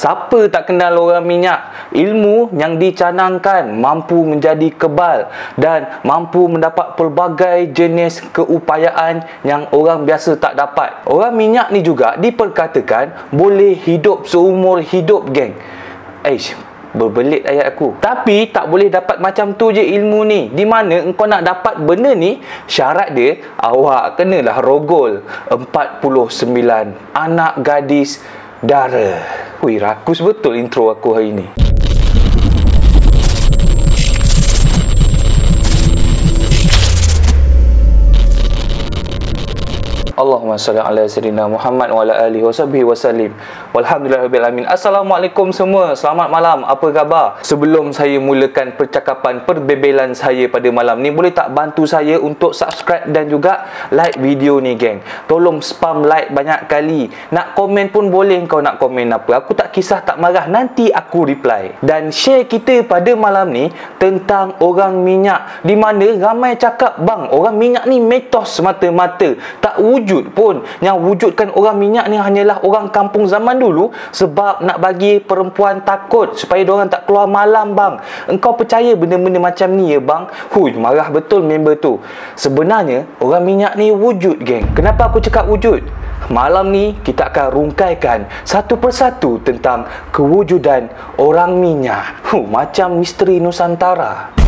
Siapa tak kenal orang minyak? Ilmu yang dicanangkan mampu menjadi kebal dan mampu mendapat pelbagai jenis keupayaan yang orang biasa tak dapat. Orang minyak ni juga diperkatakan boleh hidup seumur hidup, geng. Berbelit ayat aku. Tapi tak boleh dapat macam tu je ilmu ni. Di mana engkau nak dapat benda ni, syarat dia awak kenalah rogol 49 anak gadis dara. Wih, rakus betul intro aku hari ni. Allahumma salli ala sayyidina Muhammad wa ala alihi wa sahbihi wa sallim. Walhamdulillahirabbil alamin. Assalamualaikum semua. Selamat malam. Apa khabar? Sebelum saya mulakan percakapan perbebelan saya pada malam ni, boleh tak bantu saya untuk subscribe dan juga like video ni, geng. Tolong spam like banyak kali. Nak komen pun boleh, kau nak komen apa. Aku tak kisah, tak marah. Nanti aku reply. Dan share kita pada malam ni tentang orang minyak, di mana ramai cakap, bang, orang minyak ni mitos semata-mata. Tak wujud pun. Yang wujudkan orang minyak ni hanyalah orang kampung zaman dulu, sebab nak bagi perempuan takut supaya diorang tak keluar malam, bang. Engkau percaya benda-benda macam ni ya, bang? Hui, marah betul member tu. Sebenarnya orang minyak ni wujud, geng. Kenapa aku cakap wujud? Malam ni kita akan rungkaikan satu persatu tentang kewujudan orang minyak. Macam misteri Nusantara.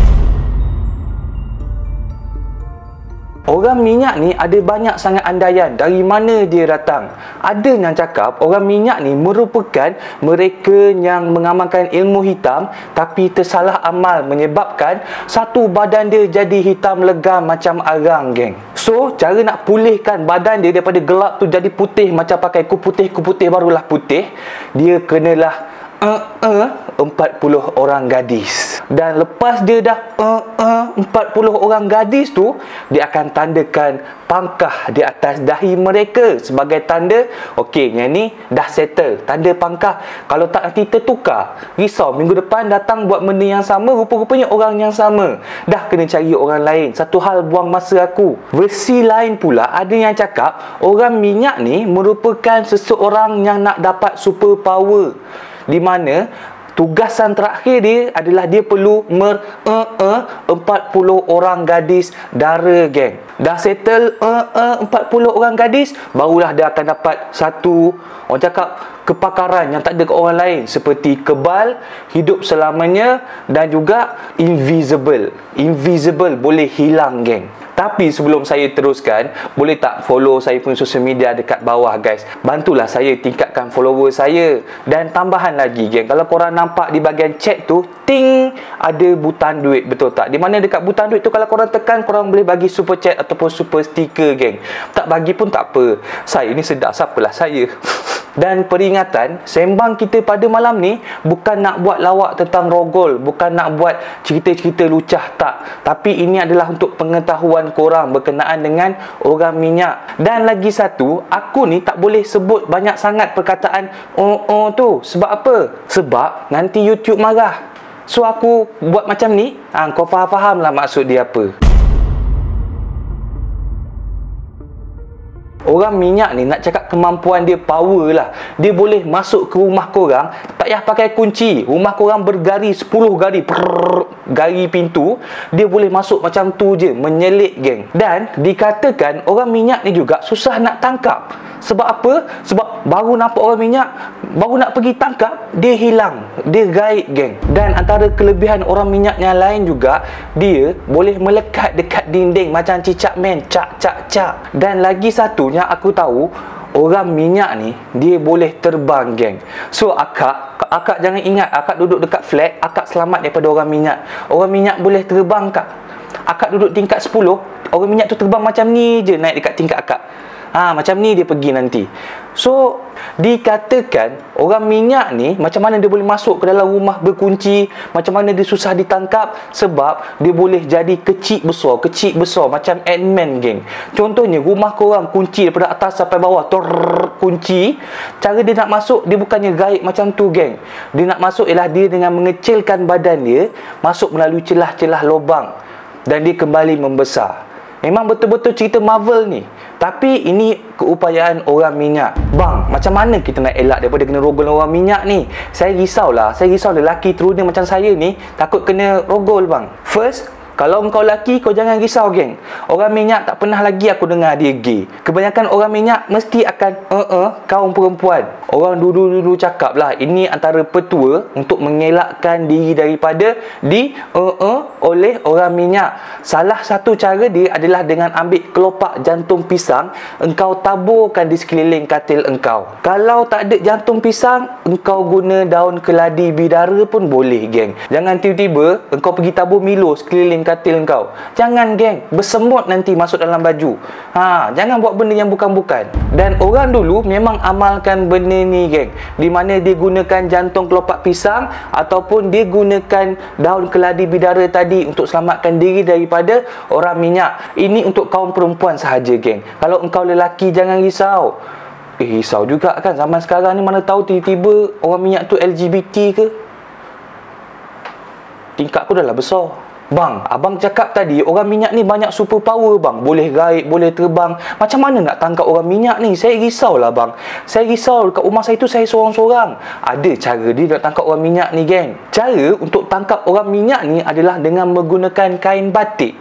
Orang minyak ni ada banyak sangat andaian dari mana dia datang. Ada yang cakap orang minyak ni merupakan mereka yang mengamalkan ilmu hitam tapi tersalah amal, menyebabkan satu badan dia jadi hitam legam macam arang, geng. So, cara nak pulihkan badan dia daripada gelap tu jadi putih, macam pakai kuputih barulah putih, dia kenalah 40 orang gadis. Dan lepas dia dah 40 orang gadis tu, dia akan tandakan pangkah di atas dahi mereka sebagai tanda, okey, yang ni dah settle, tanda pangkah. Kalau tak nanti tertukar, risau minggu depan datang buat benda yang sama, rupa-rupanya orang yang sama, dah kena cari orang lain. Satu hal buang masa aku. Versi lain pula, ada yang cakap orang minyak ni merupakan seseorang yang nak dapat super power, di mana tugasan terakhir dia adalah dia perlu 40 orang gadis dara, geng. Dah settle 40 orang gadis, barulah dia akan dapat satu, orang cakap, kepakaran yang tak ada ke orang lain, seperti kebal, hidup selamanya, dan juga invisible. Invisible, boleh hilang, geng. Tapi sebelum saya teruskan, boleh tak follow saya punya social media dekat bawah, guys. Bantulah saya tingkatkan follower saya. Dan tambahan lagi, geng, kalau korang nampak di bahagian chat tu, ting, ada butang duit, betul tak? Di mana dekat butang duit tu, kalau korang tekan, korang boleh bagi super chat ataupun super sticker, geng. Tak bagi pun tak apa. Saya ni sedap, siapalah saya. Dan peringatan, sembang kita pada malam ni bukan nak buat lawak tentang rogol, bukan nak buat cerita-cerita lucah, tak. Tapi ini adalah untuk pengetahuan korang berkenaan dengan orang minyak. Dan lagi satu, aku ni tak boleh sebut banyak sangat perkataan tu. Sebab apa? Sebab nanti YouTube marah. So aku buat macam ni, kau faham lah maksud dia apa. Orang minyak ni nak cakap kemampuan dia power lah. Dia boleh masuk ke rumah korang, tak payah pakai kunci. Rumah korang bergari 10 gari, gari pintu, dia boleh masuk macam tu je, menyelit, geng. Dan dikatakan orang minyak ni juga susah nak tangkap. Sebab apa? Sebab baru nampak orang minyak, baru nak pergi tangkap, dia hilang, dia gaib, geng. Dan antara kelebihan orang minyak yang lain juga, dia boleh melekat dekat dinding macam cicak man, cak. Dan lagi satu yang aku tahu, orang minyak ni dia boleh terbang, geng. So akak jangan ingat akak duduk dekat flat, akak selamat daripada orang minyak. Orang minyak boleh terbang, kak. Akak duduk tingkat 10, orang minyak tu terbang macam ni je, naik dekat tingkat akak. Macam ni dia pergi nanti. So dikatakan orang minyak ni, macam mana dia boleh masuk ke dalam rumah berkunci, macam mana dia susah ditangkap, sebab dia boleh jadi kecil besar macam Ant-Man, geng. Contohnya rumah korang kunci daripada atas sampai bawah, kunci. Cara dia nak masuk, dia bukannya gaib macam tu, geng. Dia nak masuk ialah dia dengan mengecilkan badan dia, masuk melalui celah-celah lubang, dan dia kembali membesar. Memang betul-betul cerita Marvel ni. Tapi ini keupayaan orang minyak. Bang, macam mana kita nak elak daripada kena rogol orang minyak ni? Saya risaulah. Saya risau lelaki teruna macam saya ni takut kena rogol bang. First, kalau engkau lelaki, kau jangan risau geng. Orang minyak tak pernah lagi aku dengar dia gay. Kebanyakan orang minyak mesti akan kaum perempuan. Orang dulu-dulu cakap lah, ini antara petua untuk mengelakkan diri daripada oleh orang minyak. Salah satu cara dia adalah dengan ambil kelopak jantung pisang, engkau taburkan di sekeliling katil engkau. Kalau tak ada jantung pisang, engkau guna daun keladi bidara pun boleh geng. Jangan tiba-tiba engkau pergi tabur Milo sekeliling katil engkau. Jangan geng, bersemut nanti masuk dalam baju. Jangan buat benda yang bukan-bukan. Dan orang dulu memang amalkan benda ni geng, di mana dia gunakan jantung kelopak pisang ataupun dia gunakan daun keladi bidara tadi untuk selamatkan diri daripada orang minyak. Ini untuk kaum perempuan sahaja geng. Kalau engkau lelaki jangan risau. Risau juga kan, zaman sekarang ni mana tahu tiba-tiba orang minyak tu LGBT ke. Tingkat aku dah lah besar. Bang, abang cakap tadi orang minyak ni banyak super power bang. Boleh gaib, boleh terbang. Macam mana nak tangkap orang minyak ni? Saya risaulah bang. Saya risau dekat rumah saya tu saya seorang-seorang. Ada cara dia nak tangkap orang minyak ni geng. Cara untuk tangkap orang minyak ni adalah dengan menggunakan kain batik.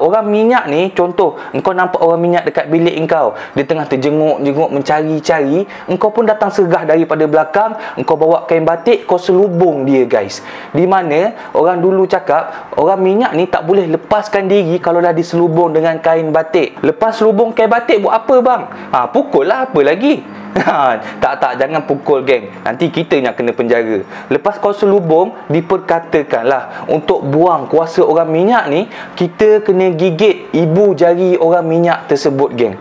Orang minyak ni, contoh engkau nampak orang minyak dekat bilik engkau, dia tengah terjenguk-jenguk mencari-cari, engkau pun datang sergah daripada belakang, engkau bawa kain batik, kau selubung dia guys. Di mana orang dulu cakap orang minyak ni tak boleh lepaskan diri kalau dah diselubung dengan kain batik. Lepas selubung kain batik buat apa bang? Pukul lah, apa lagi? Tak, jangan pukul geng. Nanti kita yang kena penjara. Lepas kau selubung, diperkatakanlah untuk buang kuasa orang minyak ni, kita kena gigit ibu jari orang minyak tersebut geng.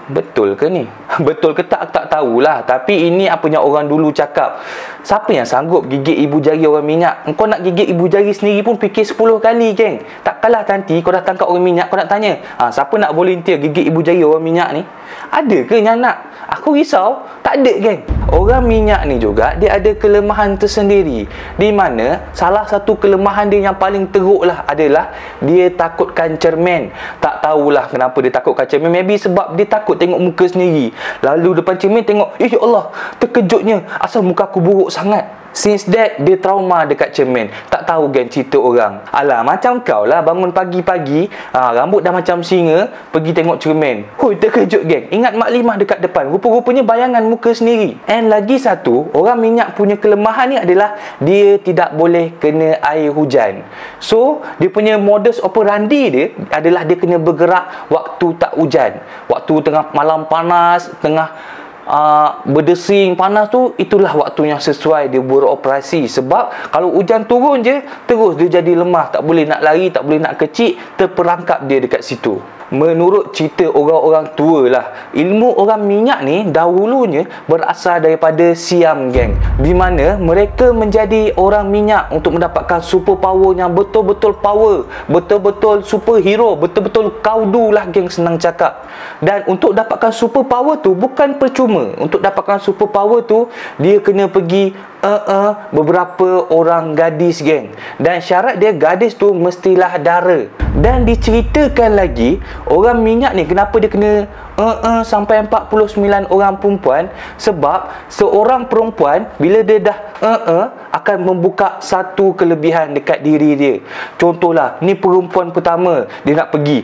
Betul ke ni? Betul ke tak tahulah. Tapi ini apa yang orang dulu cakap. Siapa yang sanggup gigit ibu jari orang minyak? Engkau nak gigit ibu jari sendiri pun fikir 10 kali geng. Tak kalah nanti kau dah tangkap orang minyak, kau nak tanya, siapa nak volunteer gigit ibu jari orang minyak ni? Ada ke yang nak? Aku risau. Tak ada geng. Orang minyak ni juga dia ada kelemahan tersendiri, di mana salah satu kelemahan dia yang paling teruk lah adalah dia takutkan cermin. Tak tahulah kenapa dia takutkan cermin. Maybe sebab dia takut tengok muka sendiri. Lalu depan cermin tengok, ya Allah, terkejutnya, asal muka aku buruk sangat. Since that, dia trauma dekat cermin. Tak tahu geng cerita orang. Alah, macam kau lah bangun pagi-pagi, rambut dah macam singa, pergi tengok cermin. Hui, terkejut geng. Ingat Mak Limah dekat depan. Rupa-rupanya bayangan muka sendiri. And lagi satu, orang minyak punya kelemahan ni adalah dia tidak boleh kena air hujan. So, dia punya modus operandi dia adalah dia kena bergerak waktu tak hujan. Waktu tengah malam panas, tengah berdesing panas tu, itulah waktu yang sesuai dia beroperasi. Sebab kalau hujan turun je, terus dia jadi lemah, tak boleh nak lari, tak boleh nak kecil, terperangkap dia dekat situ. Menurut cerita orang-orang tua lah, ilmu orang minyak ni dahulunya berasal daripada Siam geng, di mana mereka menjadi orang minyak untuk mendapatkan super power yang betul-betul power, betul-betul superhero, betul-betul kaudu lah geng, senang cakap. Dan untuk dapatkan super power tu bukan percuma. Untuk dapatkan super power tu dia kena pergi beberapa orang gadis geng, dan syarat dia gadis tu mestilah dara. Dan diceritakan lagi orang minyak ni kenapa dia kena sampai 49 orang perempuan, sebab seorang perempuan bila dia dah akan membuka satu kelebihan dekat diri dia. Contohlah, ni perempuan pertama, dia nak pergi,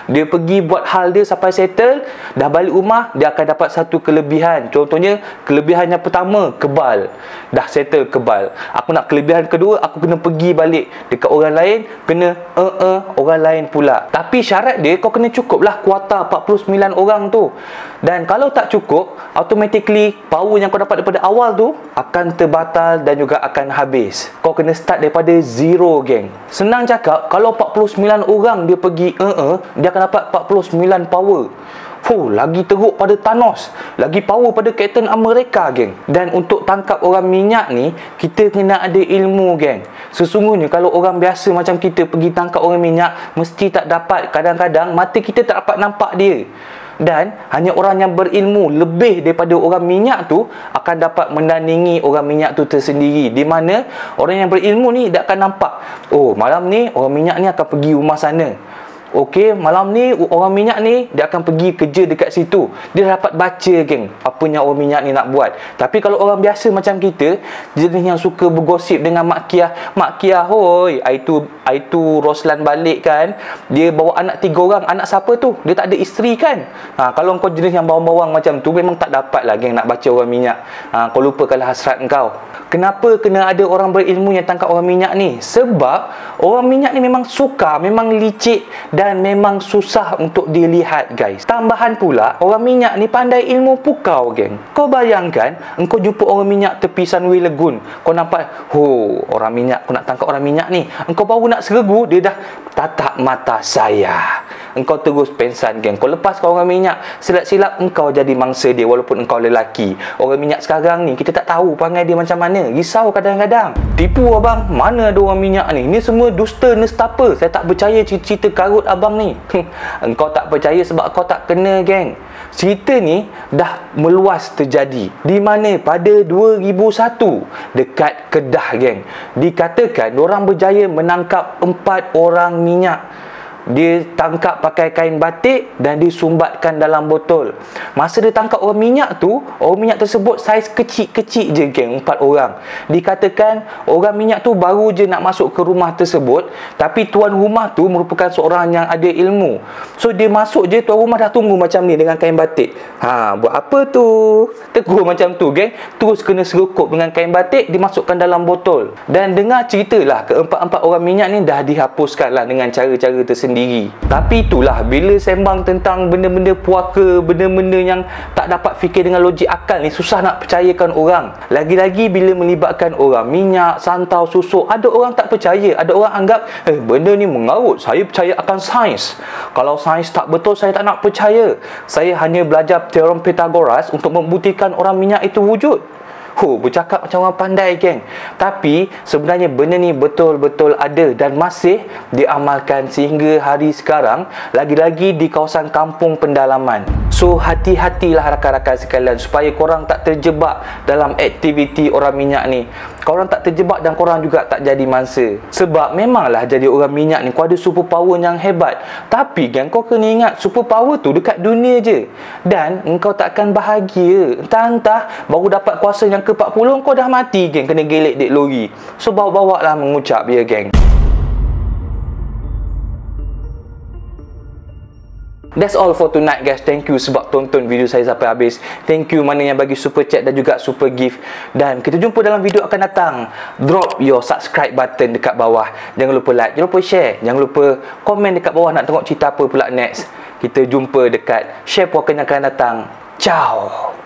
dia pergi buat hal dia sampai settle, dah balik rumah, dia akan dapat satu kelebihan. Contohnya, kelebihan yang pertama, kebal. Dah settle kebal. Aku nak kelebihan kedua, aku kena pergi balik dekat orang lain, kena orang lain pula. Tapi syarat dia, kau kena cukup lah kuota 49 orang tu. Dan kalau tak cukup, automatically power yang kau dapat daripada awal tu akan terbatal dan juga akan habis. Kau kena start daripada zero geng. Senang cakap, kalau 49 orang dia pergi dia akan dapat 49 power. Lagi teruk pada Thanos, lagi power pada Captain America geng. Dan untuk tangkap orang minyak ni, kita kena ada ilmu geng. Sesungguhnya kalau orang biasa macam kita pergi tangkap orang minyak, mesti tak dapat. Kadang-kadang mata kita tak dapat nampak dia. Dan hanya orang yang berilmu lebih daripada orang minyak tu akan dapat menandingi orang minyak tu tersendiri. Di mana orang yang berilmu ni tak akan nampak, oh malam ni orang minyak ni akan pergi rumah sana, okey, malam ni orang minyak ni dia akan pergi kerja dekat situ. Dia dapat baca, geng, apa yang orang minyak ni nak buat. Tapi kalau orang biasa macam kita, jenis yang suka bergosip dengan mak kiah, hoi, itu Roslan balik kan, dia bawa anak 3 orang. Anak siapa tu? Dia tak ada isteri kan? Kalau kau jenis yang bawang-bawang macam tu, memang tak dapat lah, geng, nak baca orang minyak. Kau lupakanlah hasrat kau. Kenapa kena ada orang berilmu yang tangkap orang minyak ni? Sebab orang minyak ni memang suka, memang licik dan memang susah untuk dilihat, guys. Tambahan pula, orang minyak ni pandai ilmu pukau, geng. Kau bayangkan, engkau jumpa orang minyak tepi Sunway Lagoon. Kau nampak, orang minyak, kau nak tangkap orang minyak ni. Engkau baru nak sergu, dia dah tatap mata saya. Engkau terus pensan, geng. Kau lepaskan orang minyak, silap-silap engkau jadi mangsa dia walaupun engkau lelaki. Orang minyak sekarang ni, kita tak tahu perangai dia macam mana. Risau kadang-kadang. Tipu abang, mana ada orang minyak ni? Ni semua dusta nestapa. Saya tak percaya cerita karut abang ni. Engkau tak percaya sebab kau tak kena, geng. Cerita ni dah meluas terjadi. Di mana pada 2001 dekat Kedah, geng, dikatakan diorang berjaya menangkap 4 orang minyak. Dia tangkap pakai kain batik dan disumbatkan dalam botol. Masa dia tangkap orang minyak tu, orang minyak tersebut saiz kecil-kecil je, geng, 4 orang. Dikatakan orang minyak tu baru je nak masuk ke rumah tersebut, tapi tuan rumah tu merupakan seorang yang ada ilmu. So dia masuk je, tuan rumah dah tunggu macam ni dengan kain batik. Buat apa tu? Tegur macam tu, geng. Terus kena serkup dengan kain batik, dimasukkan dalam botol. Dan dengar ceritalah, keempat-empat orang minyak ni dah dihapuskan lah dengan cara-cara tersendiri. Tapi itulah, bila sembang tentang benda-benda puaka, benda-benda yang tak dapat fikir dengan logik akal ni, susah nak percayakan orang. Lagi-lagi bila melibatkan orang minyak, santau, susuk, ada orang tak percaya. Ada orang anggap, benda ni mengarut, saya percaya akan sains. Kalau sains tak betul, saya tak nak percaya. Saya hanya belajar teorem Pythagoras untuk membuktikan orang minyak itu wujud. Bercakap macam orang pandai, geng. Tapi sebenarnya benda ni betul-betul ada dan masih diamalkan sehingga hari sekarang, lagi-lagi di kawasan kampung pendalaman. So hati-hatilah rakan-rakan sekalian supaya korang tak terjebak dalam aktiviti orang minyak ni. Korang tak terjebak dan korang juga tak jadi mangsa. Sebab memanglah jadi orang minyak ni kau ada super power yang hebat. Tapi, geng, kau kena ingat, super power tu dekat dunia je. Dan engkau tak akan bahagia. Entah-entah baru dapat kuasa yang ke-40 kau dah mati, geng, kena gelek dek lori. So bawa-bawa lah mengucap, ya, geng. That's all for tonight, guys. Thank you sebab tonton video saya sampai habis. Thank you mana yang bagi super chat dan juga super gift. Dan kita jumpa dalam video akan datang. Drop your subscribe button dekat bawah. Jangan lupa like, jangan lupa share, jangan lupa komen dekat bawah nak tengok cerita apa pula next. Kita jumpa dekat share puakan yang akan datang. Ciao.